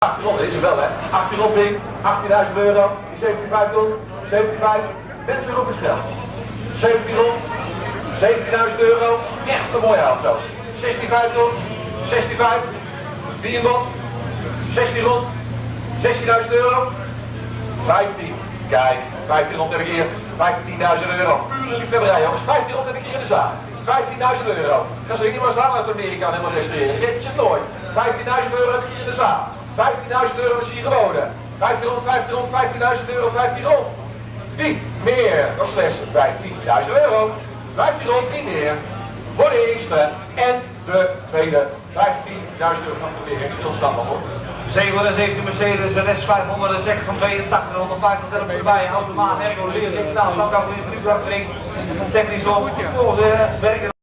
18 rond is er wel, hè? 18 rond ding, 18.000 euro, die 17,5 doen, 17,5. Mensen erop verschil. 17 rond, 17.000 euro, echt een mooie auto. 16,5 doen, 16,5, 4 rond, 16 rond, 16.000 euro, 15. Kijk, 15 rond heb ik hier, 15.000 euro. Pure liefhebberij, jongens. 15 rond heb ik hier in de zaal. 15.000 euro. Ga zo niet maar zaal uit Amerika helemaal registreren. Red je het nooit. 15.000 euro heb ik hier in de zaal. 15.000 euro is hier geboden. 15 rond, 15 rond, 15.000 euro, 15 rond. Wie meer dan slechts 15.000 euro. 15 rond, wie meer. Voor de eerste en de tweede 15.000 euro. Nog weer stilstand nog hoor. 717 Mercedes, een S 506 van 82, 150 erbij, automaat, ergo, licht, nou, zak, technisch op, volgens werken.